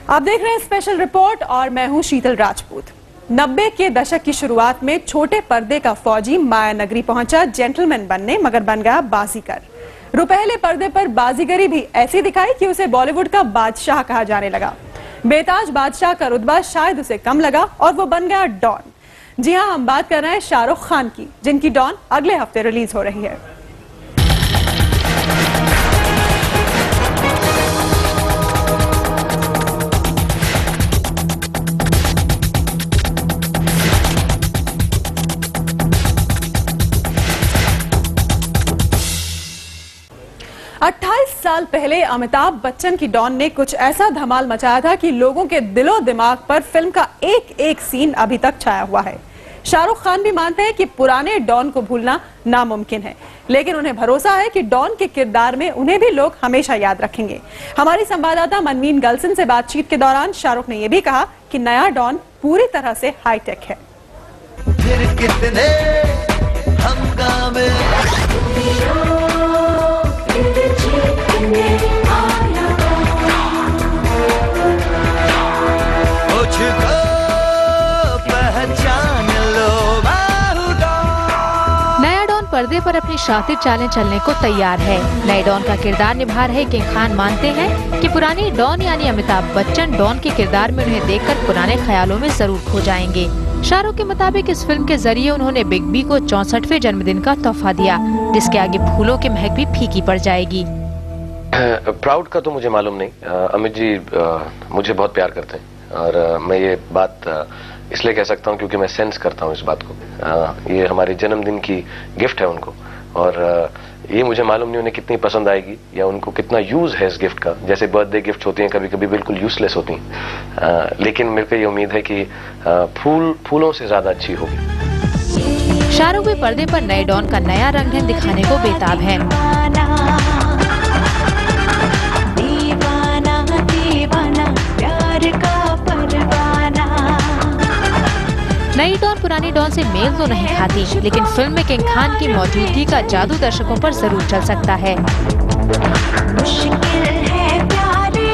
आप देख रहे हैं स्पेशल रिपोर्ट और मैं हूं शीतल राजपूत। 90 के दशक की शुरुआत में छोटे पर्दे का फौजी माया नगरी पहुंचा जेंटलमैन बनने, मगर बन गया बाजीगर। रुपहले पर्दे पर बाजीगरी भी ऐसी दिखाई कि उसे बॉलीवुड का बादशाह कहा जाने लगा। बेताज बादशाह का रुतबा शायद उसे कम लगा और वो बन गया डॉन। जी हां, हम बात कर रहे हैं शाहरुख खान की, जिनकी डॉन अगले हफ्ते रिलीज हो रही है। 28 साल पहले अमिताभ बच्चन की डॉन ने कुछ ऐसा धमाल मचाया था कि लोगों के दिलो दिमाग पर फिल्म का एक एक सीन अभी तक छाया हुआ है। शाहरुख खान भी मानते हैं कि पुराने डॉन को भूलना नामुमकिन है, लेकिन उन्हें भरोसा है कि डॉन के किरदार में उन्हें भी लोग हमेशा याद रखेंगे। हमारी संवाददाता मनमीन गलसन से बातचीत के दौरान शाहरुख ने यह भी कहा कि नया डॉन पूरी तरह से हाईटेक है। फिर कितने हंगामे नया डॉन पर्दे पर अपनी शातिर चालें चलने को तैयार है। नए डॉन का किरदार निभा रहे किंग खान मानते हैं कि पुरानी डॉन यानी अमिताभ बच्चन डॉन के किरदार में उन्हें देखकर पुराने ख्यालों में जरूर खो जाएंगे। शाहरुख के मुताबिक इस फिल्म के जरिए उन्होंने बिग बी को 64वें जन्मदिन का तोहफा दिया, जिसके आगे फूलों की महक भी फीकी पड़ जाएगी। प्राउड का तो मुझे मालूम नहीं। अमित जी मुझे बहुत प्यार करते हैं और मैं ये बात इसलिए कह सकता हूँ क्योंकि मैं सेंस करता हूँ इस बात को। ये हमारे जन्मदिन की गिफ्ट है उनको, और ये मुझे मालूम नहीं उन्हें कितनी पसंद आएगी या उनको कितना यूज है इस गिफ्ट का। जैसे बर्थडे गिफ्ट होती हैं कभी कभी बिल्कुल यूजलेस होती हैं, लेकिन मेरे को ये उम्मीद है कि फूलों से ज्यादा अच्छी होगी। शाहरुख भी पर्दे पर नए डॉन का नया रंग ढंग दिखाने को बेताब है। नई डॉन पुरानी डॉन से मेल तो नहीं खाती, लेकिन फिल्म में किंग खान की मौजूदगी का जादू दर्शकों पर जरूर चल सकता है। मुश्किल है प्यारे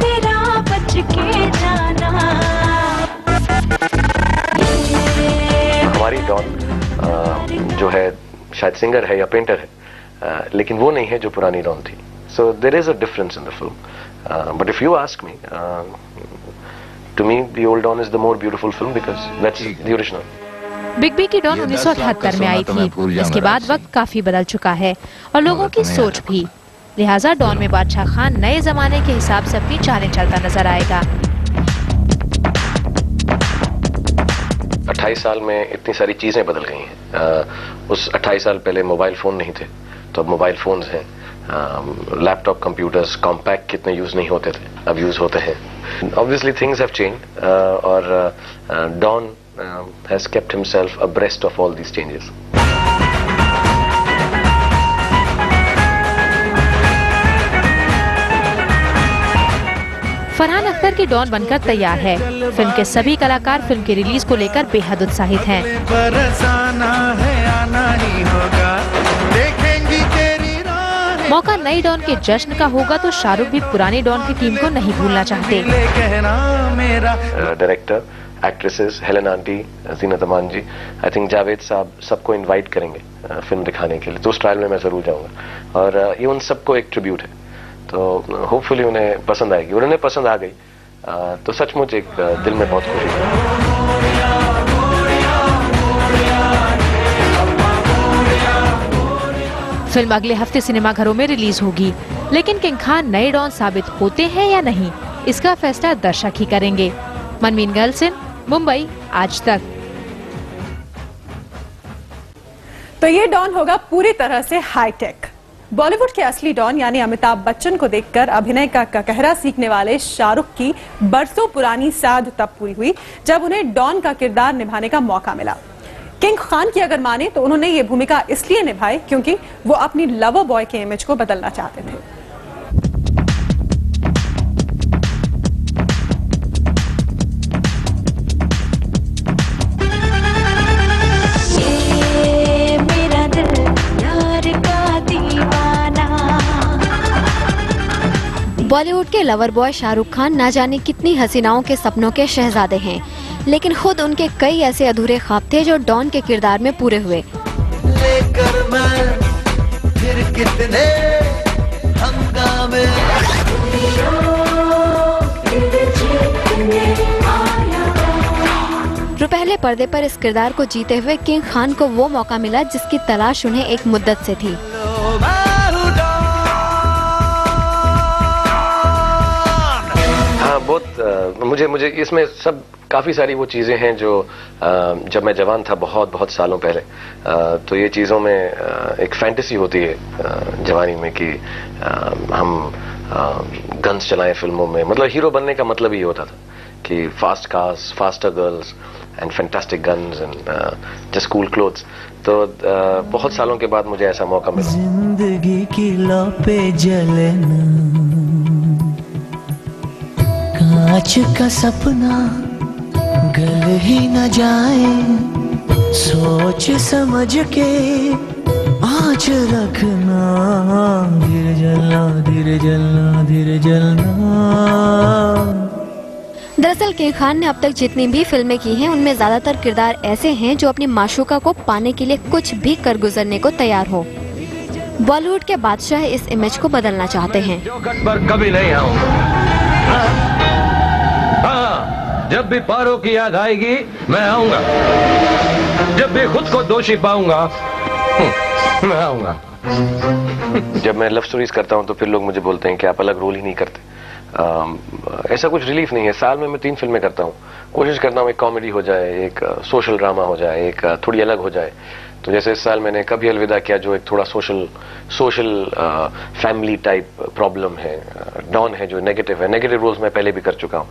तेरा बच के जाना। हमारी डॉन जो है शायद सिंगर है या पेंटर है, लेकिन वो नहीं है जो पुरानी डॉन थी। So there is a difference in the film, but if you ask me, to me the old Dawn is the more beautiful film because that's the original. Big B की डॉन 1978 में आई थी। इसके बाद वक्त काफी बदल चुका है और लोगों की सोच भी, लिहाजा डॉन में बादशाह खान नए जमाने के हिसाब से अपनी चालें चलता नजर आएगा। 28 साल में इतनी सारी चीजें बदल गई हैं। उस 28 साल पहले मोबाइल फोन नहीं थे, तो अब मोबाइल फोन्स हैं। लैपटॉप कंप्यूटर्स कॉम्पैक्ट कितने यूज नहीं होते थे, अब यूज होते हैं। Obviously things have changed, और Don has kept himself abreast of all these changes. Farhan Akhtar की डॉन बनकर तैयार है। फिल्म के सभी कलाकार फिल्म की रिलीज को लेकर बेहद उत्साहित हैं। मौका नई डॉन के जश्न का होगा तो शाहरुख भी पुरानी डॉन की टीम को नहीं भूलना चाहते। Director, actresses, Helen aunty, Zeenat Aman ji, I think Javed साहब सबको इनवाइट करेंगे फिल्म दिखाने के लिए, तो उस ट्रायल में मैं जरूर जाऊंगा और ये उन सबको एक ट्रिब्यूट है। तो होपफुली उन्हें पसंद आएगी, उन्हें पसंद आ गई तो सचमुच एक दिल में बहुत खुशी है। फिल्म अगले हफ्ते सिनेमाघरों में रिलीज होगी, लेकिन किंग खान नए डॉन साबित होते हैं या नहीं, इसका फैसला दर्शक ही करेंगे। मनमीन गलसन, मुंबई, आज तक। तो ये डॉन होगा पूरी तरह से हाईटेक। बॉलीवुड के असली डॉन यानी अमिताभ बच्चन को देखकर अभिनय का कहरा सीखने वाले शाहरुख की बरसों पुरानी साध तब पूरी हुई जब उन्हें डॉन का किरदार निभाने का मौका मिला। किंग खान की अगर माने तो उन्होंने ये भूमिका इसलिए निभाई क्योंकि वो अपनी लवर बॉय के इमेज को बदलना चाहते थे। मेरा दिल यार का दीवाना। बॉलीवुड के लवर बॉय शाहरुख खान ना जाने कितनी हसीनाओं के सपनों के शहजादे हैं, लेकिन खुद उनके कई ऐसे अधूरे ख्वाब थे जो डॉन के किरदार में पूरे हुए। लेकर मैं फिर कितने हंगामे पहले पर्दे पर इस किरदार को जीते हुए किंग खान को वो मौका मिला जिसकी तलाश उन्हें एक मुद्दत से थी। हाँ, बहुत मुझे इसमें सब काफ़ी सारी वो चीज़ें हैं जो जब मैं जवान था बहुत सालों पहले, तो ये चीज़ों में एक फैंटेसी होती है जवानी में कि हम गन्स चलाएं फिल्मों में। मतलब हीरो बनने का मतलब ही होता था कि fast cars, faster girls and fantastic guns and just cool clothes. तो बहुत सालों के बाद मुझे ऐसा मौका मिला। जिंदगी की लौ पे जलना, कांच का सपना गल ही न जाए, सोच समझ के आँच रखना, धीरे जलना, धीरे जलना, धीरे जलना। दरअसल किंग खान ने अब तक जितनी भी फिल्में की हैं, उनमें ज्यादातर किरदार ऐसे हैं जो अपनी माशूका को पाने के लिए कुछ भी कर गुजरने को तैयार हो। बॉलीवुड के बादशाह इस इमेज को बदलना चाहते हैं। पर कभी नहीं आऊंगा। हाँ, जब भी पारो की याद आएगी मैं आऊंगा, जब भी खुद को दोषी पाऊंगा मैं आऊंगा। जब मैं लव स्टोरीज करता हूं तो फिर लोग मुझे बोलते हैं कि आप अलग रोल ही नहीं करते। ऐसा कुछ रिलीफ नहीं है। साल में मैं 3 फिल्में करता हूँ। कोशिश करता हूँ एक कॉमेडी हो जाए, एक सोशल ड्रामा हो जाए, एक थोड़ी अलग हो जाए। तो जैसे इस साल मैंने कभी अलविदा किया जो एक थोड़ा सोशल फैमिली टाइप प्रॉब्लम है। डॉन है जो नेगेटिव है। नेगेटिव रोल्स मैं पहले भी कर चुका हूँ।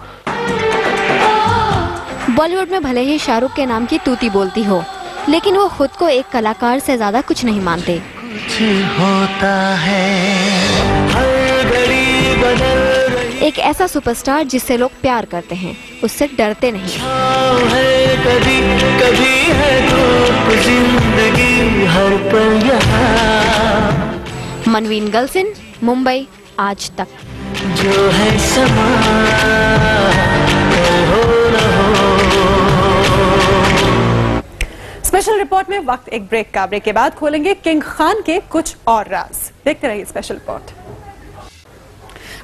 बॉलीवुड में भले ही शाहरुख के नाम की तूती बोलती हो, लेकिन वो खुद को एक कलाकार से ज्यादा कुछ नहीं मानते। कुछ होता है, हर घड़ी बदल रही एक ऐसा सुपरस्टार जिससे लोग प्यार करते हैं, उससे डरते नहीं। है, कभी कभी है धूप जिंदगी हर पल यहाँ। मनवीन गलसिन, मुंबई, आज तक। जो है समा हो न हो। स्पेशल रिपोर्ट में वक्त एक ब्रेक का। ब्रेक के बाद खोलेंगे किंग खान के कुछ और राज। देखते रहिए स्पेशल रिपोर्ट।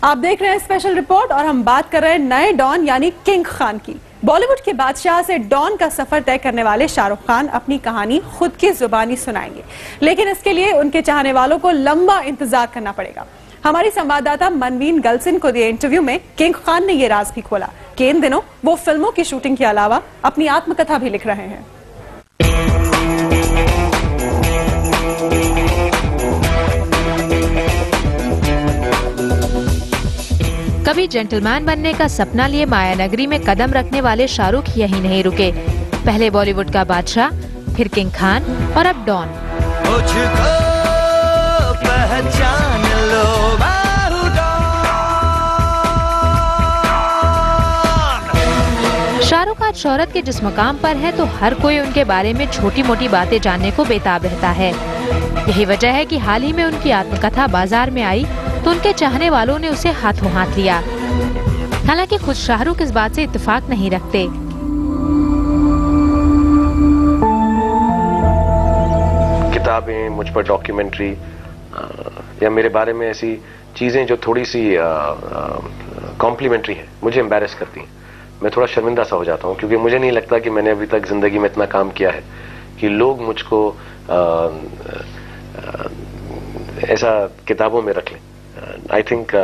आप देख रहे हैं स्पेशल रिपोर्ट और हम बात कर रहे हैं नए डॉन यानी किंग खान की। बॉलीवुड के बादशाह से डॉन का सफर तय करने वाले शाहरुख खान अपनी कहानी खुद की जुबानी सुनाएंगे, लेकिन इसके लिए उनके चाहने वालों को लंबा इंतजार करना पड़ेगा। हमारी संवाददाता मनवीन गलसिन को दिए इंटरव्यू में किंग खान ने ये राज भी खोला कि इन दिनों वो फिल्मों की शूटिंग के अलावा अपनी आत्मकथा भी लिख रहे हैं। कभी जेंटलमैन बनने का सपना लिए माया नगरी में कदम रखने वाले शाहरुख यही नहीं रुके। पहले बॉलीवुड का बादशाह, फिर किंग खान और अब डॉन। मुझको पहचान लो शाहरुख आज शोहरत के जिस मुकाम पर है तो हर कोई उनके बारे में छोटी मोटी बातें जानने को बेताब रहता है। यही वजह है कि हाल ही में उनकी आत्मकथा बाजार में आई तो उनके चाहने वालों ने उसे हाथों हाथ लिया। हालांकि खुद शाहरुख इस बात से इत्तेफाक नहीं रखते। किताबें, मुझ पर डॉक्यूमेंट्री या मेरे बारे में ऐसी चीजें जो थोड़ी सी कॉम्प्लीमेंट्री है, मुझे एम्बैरेस करती हैं। मैं थोड़ा शर्मिंदा सा हो जाता हूँ क्योंकि मुझे नहीं लगता कि मैंने अभी तक जिंदगी में इतना काम किया है कि लोग मुझको ऐसा किताबों में रख लें। आई थिंक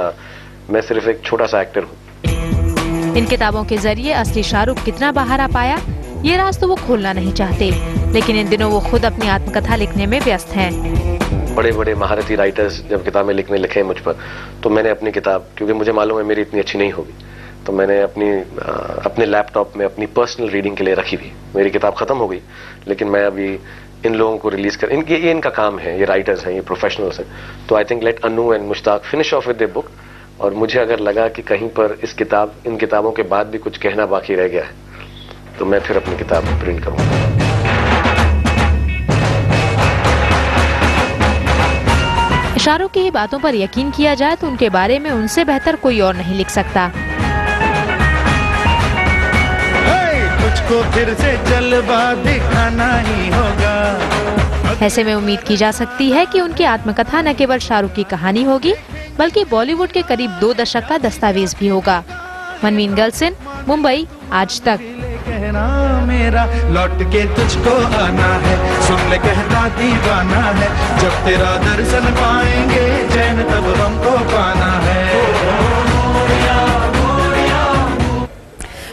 मैं सिर्फ एक छोटा सा एक्टर हूँ। इन किताबों के जरिए असली शाहरुख कितना बाहर आ पाया, ये राज तो वो खोलना नहीं चाहते, लेकिन इन दिनों वो खुद अपनी आत्मकथा लिखने में व्यस्त हैं। बड़े बड़े महारथी राइटर्स जब किताबें लिखे मुझ पर, तो मैंने अपनी किताब, क्योंकि मुझे मालूम है मेरी इतनी अच्छी नहीं होगी, तो मैंने अपने लैपटॉप में अपनी पर्सनल रीडिंग के लिए रखी हुई। मेरी किताब खत्म हो गई, लेकिन मैं अभी इन लोगों को रिलीज कर, ये इनका काम है, ये राइटर्स हैं, ये प्रोफेशनल्स हैं। तो I think late Anu and Mushtaq finish off with the book. और मुझे अगर लगा कि कहीं पर इन किताबों के बाद भी कुछ कहना बाकी रह गया है, तो मैं फिर अपनी किताब प्रिंट करूंगा। शाहरुख की ही बातों पर यकीन किया जाए तो उनके बारे में उनसे बेहतर कोई और नहीं लिख सकता। तुझको फिर से जलवा दिखाना ही होगा। ऐसे में उम्मीद की जा सकती है कि उनकी आत्मकथा न केवल शाहरुख की कहानी होगी बल्कि बॉलीवुड के करीब 2 दशक का दस्तावेज भी होगा। मनवीन गर्लसिन, मुंबई, आज तक। कहना मेरा लौट के तुझको आना है, सुन ले कहता दीवाना है, जब तेरा दर्शन पाएंगे चैन तब हमको पाना है।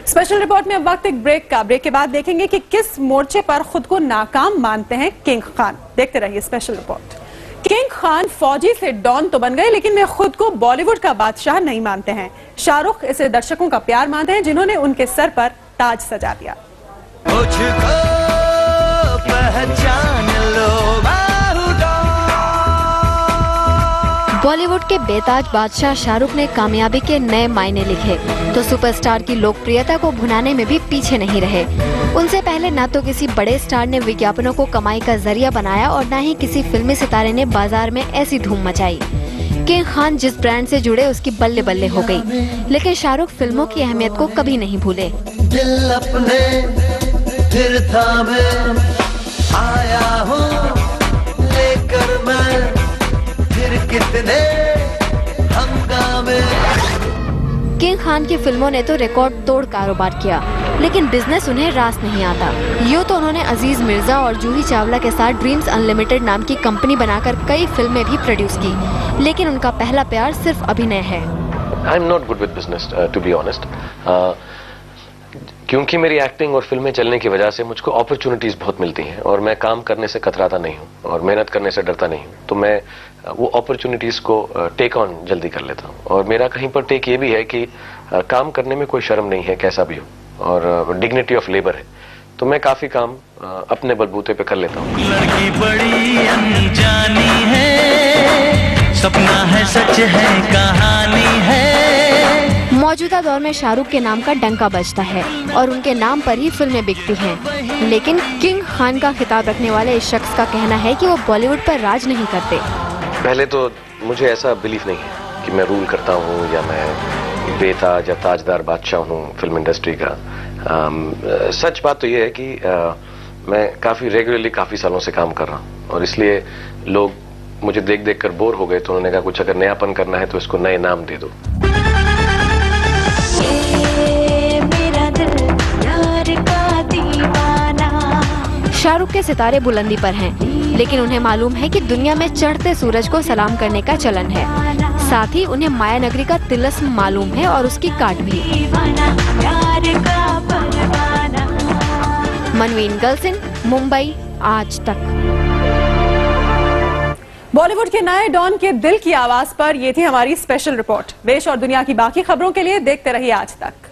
स्पेशल रिपोर्ट में अब वक्त एक ब्रेक का। ब्रेक के बाद देखेंगे कि किस मोर्चे पर खुद को नाकाम मानते हैं किंग खान। देखते रहिए स्पेशल रिपोर्ट। किंग खान फौजी से डॉन तो बन गए लेकिन वे खुद को बॉलीवुड का बादशाह नहीं मानते हैं। शाहरुख इसे दर्शकों का प्यार मानते हैं जिन्होंने उनके सर पर ताज सजा दिया। मुझको पहचान लो बॉलीवुड के बेताज बादशाह शाहरुख ने कामयाबी के नए मायने लिखे तो सुपरस्टार की लोकप्रियता को भुनाने में भी पीछे नहीं रहे। उनसे पहले ना तो किसी बड़े स्टार ने विज्ञापनों को कमाई का जरिया बनाया और न ही किसी फिल्मी सितारे ने बाजार में ऐसी धूम मचाई। किंग खान जिस ब्रांड से जुड़े उसकी बल्ले बल्ले हो गई, लेकिन शाहरुख फिल्मों की अहमियत को कभी नहीं भूले। दिल अपने फिर थामे आया हूँ लेकर मैं, फिर कितने हंगामे। किंग खान की फिल्मों ने तो रिकॉर्ड तोड़ कारोबार किया लेकिन बिजनेस उन्हें रास नहीं आता। यूँ तो उन्होंने अजीज मिर्जा और जूही चावला के साथ ड्रीम्स अनलिमिटेड नाम की कंपनी बनाकर कई फिल्में भी प्रोड्यूस की, लेकिन उनका पहला प्यार सिर्फ अभिनय है। I am not good with business to be honest, क्योंकि मेरी एक्टिंग और फिल्में चलने की वजह से मुझको अपॉर्चुनिटीज बहुत मिलती हैं और मैं काम करने से कतराता नहीं हूँ और मेहनत करने से डरता नहीं हूँ, तो मैं वो अपॉर्चुनिटीज को टेक ऑन जल्दी कर लेता हूँ। और मेरा कहीं पर टेक ये भी है कि काम करने में कोई शर्म नहीं है कैसा भी हो, और डिग्निटी ऑफ लेबर है, तो मैं काफी काम अपने बलबूते पे कर लेता हूँ। लड़की बड़ी अनजानी है, सपना है सच है कहानी है। मौजूदा दौर में शाहरुख के नाम का डंका बजता है और उनके नाम पर ही फिल्में बिकती हैं। लेकिन किंग खान का खिताब रखने वाले इस शख्स का कहना है कि वो बॉलीवुड पर राज नहीं करते। पहले तो मुझे ऐसा बिलीफ नहीं है कि मैं रूल करता हूँ या मैं बेताज या ताजदार बादशाह हूँ फिल्म इंडस्ट्री का। सच बात तो ये है कि मैं काफी रेगुलरली काफी सालों से काम कर रहा हूँ और इसलिए लोग मुझे देख देख कर बोर हो गए, तो उन्होंने कहा कुछ अगर नयापन करना है तो इसको नए नाम दे दो। शाहरुख के सितारे बुलंदी पर हैं, लेकिन उन्हें मालूम है कि दुनिया में चढ़ते सूरज को सलाम करने का चलन है। साथ ही उन्हें माया नगरी का तिलस्म मालूम है और उसकी काट भी। मनवीन गर्लसिन, मुंबई, आज तक। बॉलीवुड के नए डॉन के दिल की आवाज पर ये थी हमारी स्पेशल रिपोर्ट। देश और दुनिया की बाकी खबरों के लिए देखते रहिए आज तक।